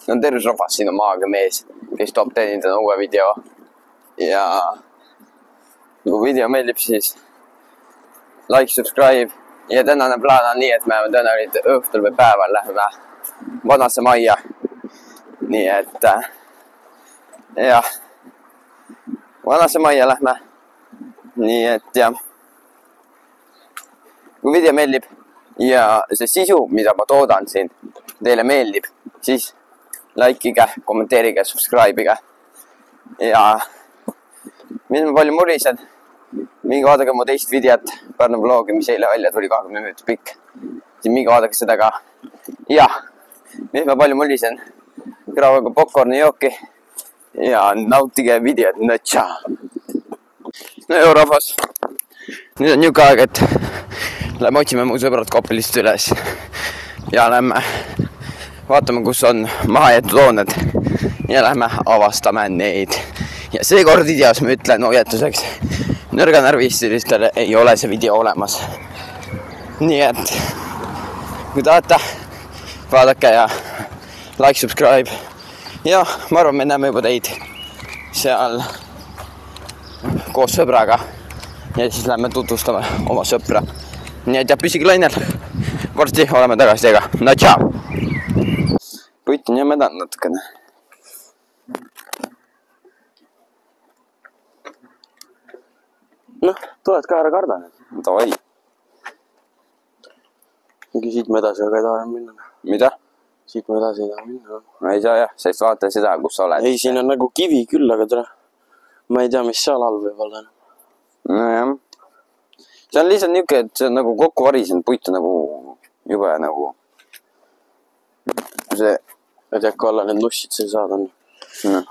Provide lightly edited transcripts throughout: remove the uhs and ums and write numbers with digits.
No tervis rahvas, siin on Maagia mees, kes toob teenindada uue video. Ja kui video meeldib, siis like, subscribe. Ja tänane plaan on nii, et me tõenäoliselt õhtul või päeval läheme vanasse majja. Nii et jah, vanasse majja lähme. Nii et jah, kui video meeldib ja see sisu, mida ma toodan siin, teile meeldib, siis likeige, kommenteerige, subscribeige. Ja mis ma palju murisen, mingi vaadake mu teist videot, Pärnu vlogi, mis eile välja tuli 20 minutit pikk. Siis mingi vaadake seda ka. Ja, mis ma palju murisen, kraavaga popcorni jooki ja nautige videot. Natša! No joo, rahvas. Nüüd on niuke aeg, et lähme otsime mu sõbrad Kopelist üles ja lähme vaatame, kus on maha jäetud hooned ja lähme avastame neid. Ja seekord videos ma ütlen hoiatuseks, nõrganärvistilistele ei ole see video olemas. Nii et kui tahate, vaadake ja like, subscribe. Ja ma arvan, me näeme juba teid seal koos sõbraga ja siis lähme tutvustame oma sõpra. Nii et jah, püsige lainel. Varsti oleme tagasi teiega. No tšau! Putt on jämedan natukene. Noh, tuled ka ära karda nüüd. Davai. Mingi siit me edasi aga ei taha minna. Mida? Siit me edasi ei taha minna. Ma ei saa jah, sest vaata seda, kus sa oled. Ei, siin on nagu kivi küll, aga tere. Ma ei tea, mis seal all võib olla. No jah. See on lihtsalt niuke, et see on nagu kokku varisenud puitu nagu jube nagu see ei tea, kui alla need nussid see saad on. No.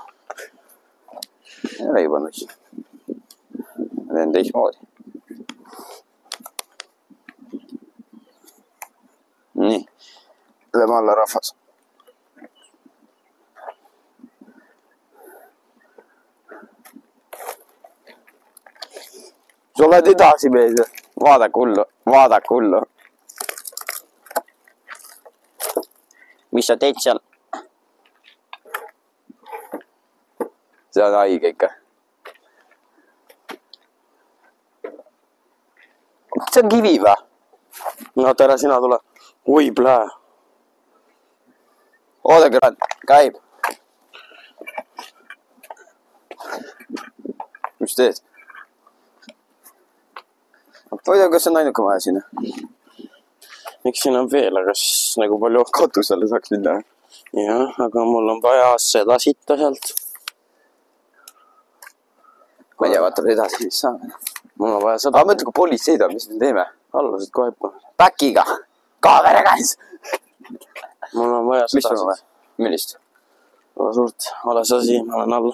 Ei ole juba nussid. Ma teen teismoodi. Nii. Lähme alla rahvas. Sa oled edasi mees. Vaadake hullu. Vaadake hullu. Mis sa teed seal? See on haige ikka. See on kivi või? No tere, sina tule. Oi, plää. Oodake, käib. Mis teed? Oida, kas see on ainuke vaja sinna? Miks siin on veel, aga siis nagu palju katusele saaks minna. Jah, aga mul on vaja seda sitta sealt. Ma ei tea, vaatame edasi, mis saab. Mul on vaja seda. Aga mõtle, kui politsei tuleb, mis me teeme? Allased koheb. Päkiga. Kaamera käes. Mul on vaja seda. Mis on vaja? Millist? Ole suurt. Ole sa siin, ma olen alla.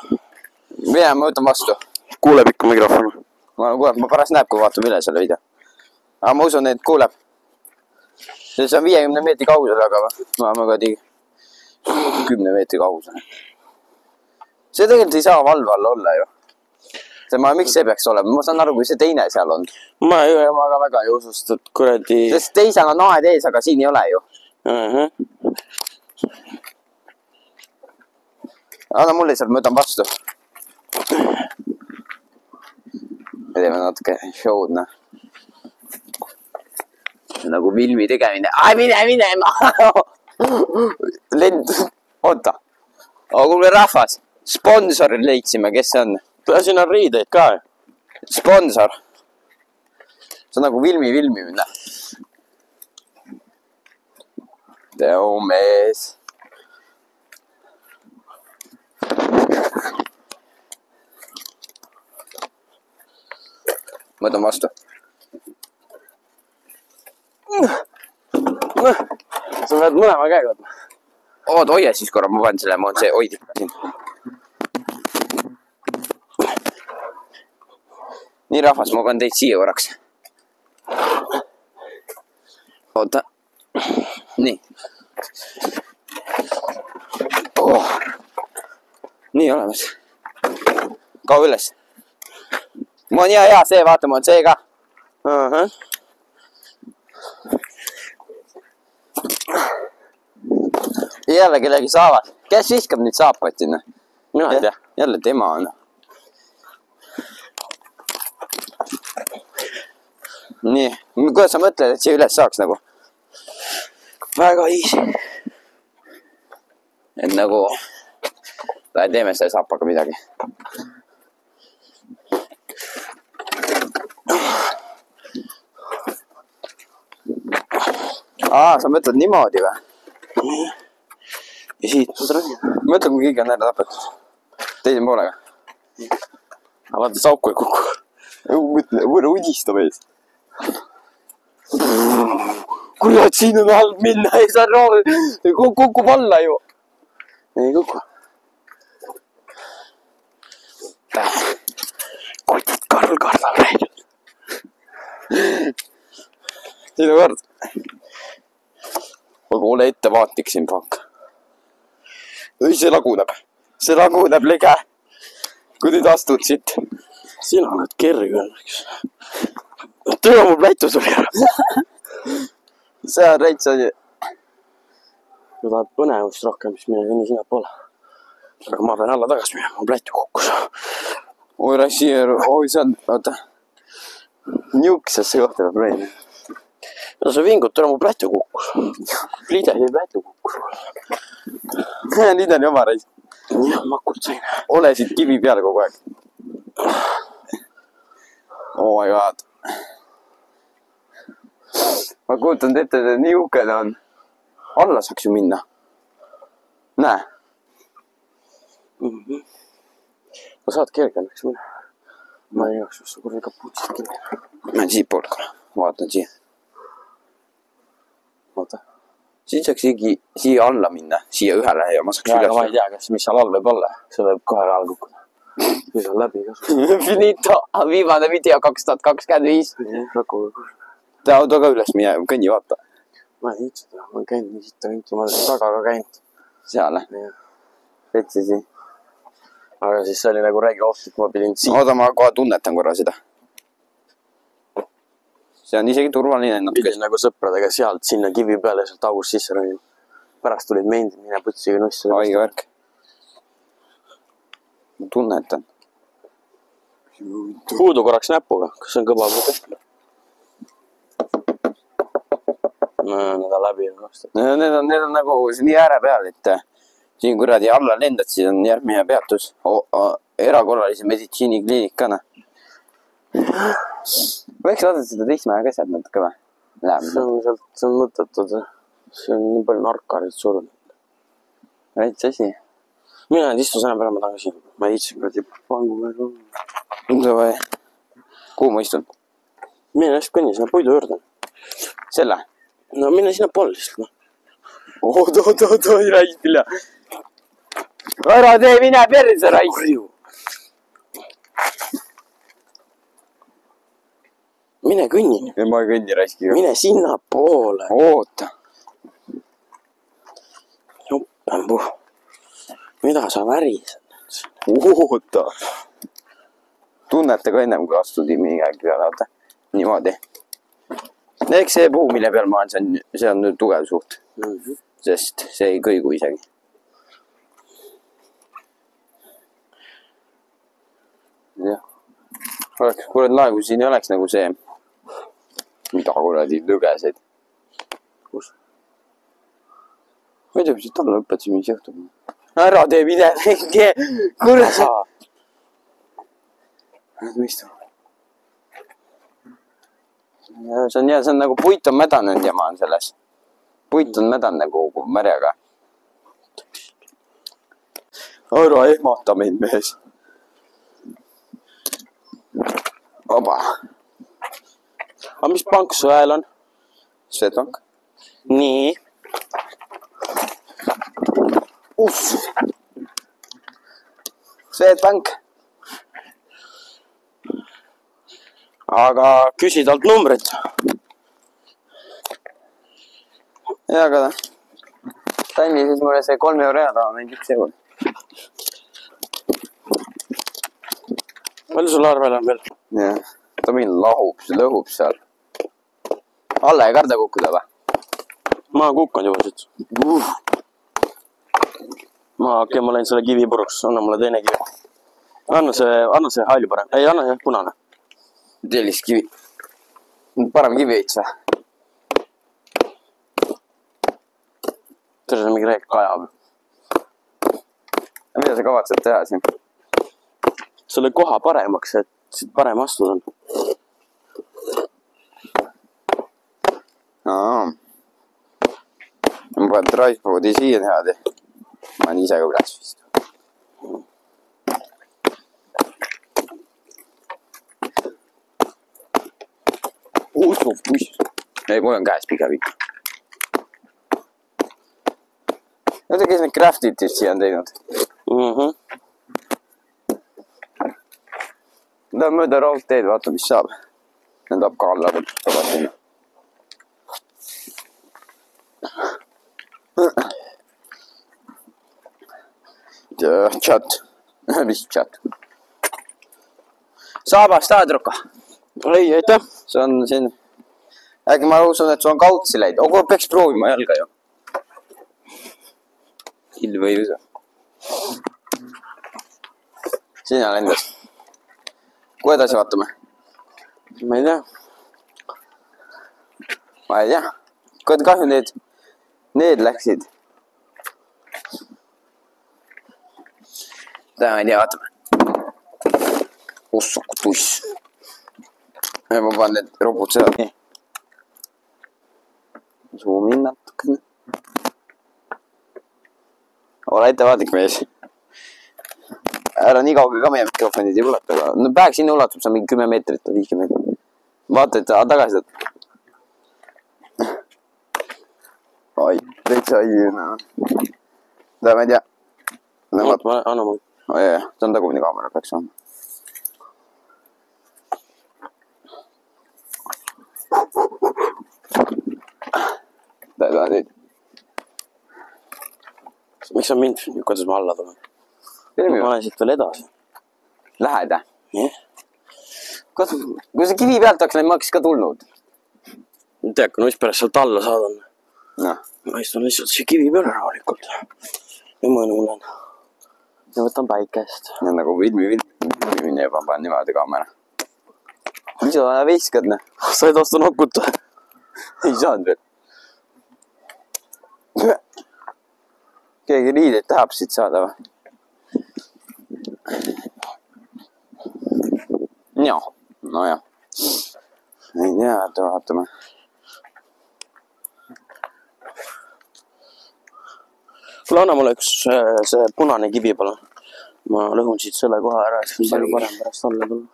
Mine, ma võtan vastu. Kuuleb ikka mikrofon. Ma pärast näeb, kui vaatame üle selle video. Aga ma usun, et kuuleb. See on 50 meetri kaugusel, aga ma ka tegi 10 meetri kaugusel. See tegelikult ei saa valve all olla ju. Miks see peaks olema? Ma saan aru, kui see teine seal on. Ma ka väga ei usust, et kuradi... Sest teisel on aed ees, aga siin ei ole ju. Anna mulle sealt, ma võtan vastu. Me teeme natuke show'd, noh. Nagu filmi tegemine. Ai, mine! Lend. Oota. Aga kuule rahvas. Sponsorid leidsime, kes see on? Siin on riideid ka. Sponsor. See on nagu filmimine. Teo mees. Võtan vastu. Sa pead mõlema käega võtma. Oot, hoia siis korra, ma panen selle, ma on see hoidik siin. Nii rahvas, ma panen teid siia korraks. Oota. Nii. Nii olemas. Kao üles. Ma on hea, see, vaata, ma on see ka. jälle kellegi saavad. Kes viskab neid saapaid sinna? Mina ei tea. Jälle tema on. Nii, kuidas sa mõtled, et siia üles saaks nagu? Väga easy. Et nagu... teeme selle saapaga midagi. Sa mõtled niimoodi või? Ja siit ma tragin. Mõtle, kui keegi on ära tapetud. Teise poolega. Aga vaata, sauku ei kuku. Mõtle, võõra unistab ees. Kurat, siin on halb minna, ei saa roovi. Kukub alla ju. Ei kuku. Kotid Karl kardab reegelt. Sinu kord. Aga ole ettevaatlik siin, pank. Ei, see laguneb. See laguneb lege. Kui nüüd astud siit. Sina oled kerge õnneks. Tõe mul plätu tuli ära. See on reits asi. Kui tahad põnevust rohkem, siis mine nii sina poole. Aga ma pean alla tagasi minema, mul plätu kukkus. Oi, rassieeru. Oi, see on... Oota. Niukesesse kohta peab reina. No see vingut ära, mul plätu kukkus. Liideli plätu kukkus. Nüüd on jama reis. Jah, makult sain. Ole siit kivi peal kogu aeg. Oh my god. Ma kuutan ette, et nii uhked on. Alla saaks ju minna. Näe. No saad kerge õnneks minna. Ma ei jaaks just kurvi kapuutsid kinni. Ma olen siit poolt korra. Vaatan siia. Oota. Siin saaks siia alla minna. Siia ühele ja ma saaks ja, üles. Ma ei tea, mis seal all võib olla. See võib kohe all kukkuda. Mis on läbi kasu. Finito. Viimane video 2025. Raku. Ta auto ka üles mine. Kõnni vaata. Ma ei viitsi seda. Ma olen käinud nii siit. Ma olen taga ka käinud. Seal. Retsi siin. Aga siis see oli nagu räige ohtlik. Ma pidin siit. Oota, ma kohe tunnetan korra seda. See on isegi turvaline. Pidin nagu sõpradega sealt sinna kivi peale sealt august sisse rõin. Pärast tulid meindi, mine putsiga nusse. Aige värk. Ma tunnetan. Puudu korraks näpuga. Kas on kõva puudu? No, need on läbi. Need on nagu nii ääre peal, et siin kuradi alla lendad, siis on järgmine peatus. Erakorralise meditsiinikliinik ka, noh. Võiks vaadata seda teistmäe ka sealt natuke või? See on mõttetud. See on nii palju narkarid surnud. Väits asi. Mina nüüd istu sõna peale, ma tahan siin. Ma ei viitsi kuradi pangu veel. Davai. Kuhu ma istun? Mine hästi kõnni sinna puidu juurde. Selle? No mine sinna poole lihtsalt. Oot, raisk küll. Ära tee, mine perse, raisk. Mine kõnni. Ma ei kõnni raiskiga. Mine sinna poole. Oota. Joppenpuh. Mida sa värised? Oota. Tunnete ka ennem, kui astudi midagi peale, vaata. Niimoodi. Eks see puu, mille peal ma olen, see on nüüd tugev suht. Sest see ei kõigu isegi. Jah. Oleks kuradi laevu siin ei oleks nagu see. Mida kuradi lõgeseid. Kus? Ma ei tea, mis talle õpetasin, mis juhtub. Ära tee midagi. Kurat sa. Mõistu. See on nagu puit on mädanenud ja ma olen selles. Puit on mädanenud nagu märjaga. Ära ehmata meid, mees. Oba. Aga mis pank su hääl on? Swedbank. Nii. Swedbank. Aga küsi talt numbrit. Ja, aga Tanni siis mulle see 3 euro ära taha, näin 1 euro. Palju sul arvel on veel? Jah, ta meil lõhub seal. Alla ei karda kukkuda või? Ma olen kukkanud juba siit. Okei, ma lähen selle kivi puruks, anna mulle teine kivi. Anna see halju parem. Ei, anna jah, punane. Tellis kivi. Parem kivi veits või? See on mingi reek kajab. Mida sa kavatsed teha siin? Selle koha paremaks, et siit parem astuda on. Ma pean tripodi siia niimoodi. Ma olen ise ka üles vist. Ei, mul on käes pigem ikka. Oota, kes need craftitid siia on teinud? Ta on mööda raudteed, vaata mis saab. Need saab ka alla võtta sinna. Chat. Mis chat? Saabas tahad, Rukka? Ei, aitäh. See on siin... Äkki ma usun, et sul on kaudsi läid. Ogu peaks proovima jalga ju. Hill või usu. Sina lendas. Kui edasi vaatame? Ma ei tea. Ma ei tea. Kui kahju need läksid. Täna ei tea, vaatame. Ussuku tuss. Ma panen need robud seda. Zoomin natukene. Ole ettevaatlik mees. Ära nii kaugel ka meie mikrofonid ei ulata. No päeg sinna ulatab, see on mingi 10 meetrit või 50 meetrit. Vaata, et tagasi tõtt. Oi, täitsa õigena. Täna ma ei tea. Anna muid. See on tagumine kaamera, peaks olema. Täida nüüd. Miks on mind? Kuidas ma alla tulen? Ma panen siit veel edasi. Lähed, jah? Jah. Kui see kivi pealt oleks, ma oleks ka tulnud. Tead, kui nuss pärast sealt alla saadan. No. Ma istun lihtsalt siia kivi peale rahulikult. Ja mõnulen. Ja võtan päikest. Ja nagu vilmi juba panen niimoodi kaamera. Mis sa veiskad, ne? Said vastu nokuta? Ei saanud veel. Keegi riideid tahab siit saada või? Joo, no jah. Ei tea, et vaatame. Kuule, anna mulle üks see punane kivi palun. Ma lõhun siit selle koha ära, et see on parem pärast alla tulla.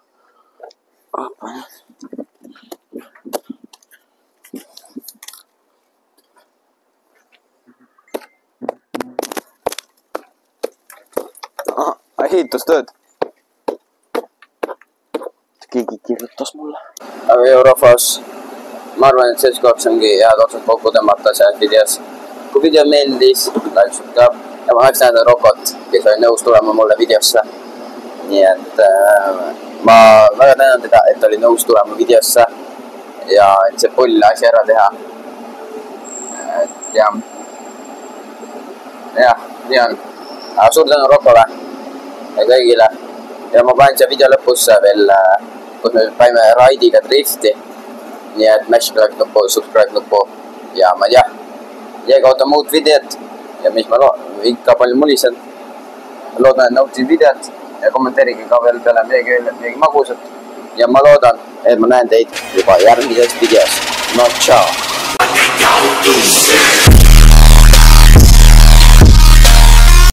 Ehitustööd. Keegi kirjutas mulle. Aga Eurofos, ma arvan, et selles kohaks ongi head otsad kokku tõmmata selles videos. Kui video meeldis, like, subscribe ja ma tahaks näeda Rokot, kes oli nõus tulema mulle videosse. Nii et ma väga tänan teda, et oli nõus tulema videosse ja et see pull asi ära teha. Ja nii on. Aga suur tänu Rokole ja kõigile. Ja ma panen siia video lõpusse veel, kus me paime raidiga drifti. Nii et mash like nuppu, subscribe nuppu ja ma ei tea. Jääga ootan muud videot ja mis ma ikka palju mulisen. Loodan, et nautisin videot ja kommenteerige ka veel peale midagi magusat. Ja ma loodan, et ma näen teid juba järgmises videos. No tšau!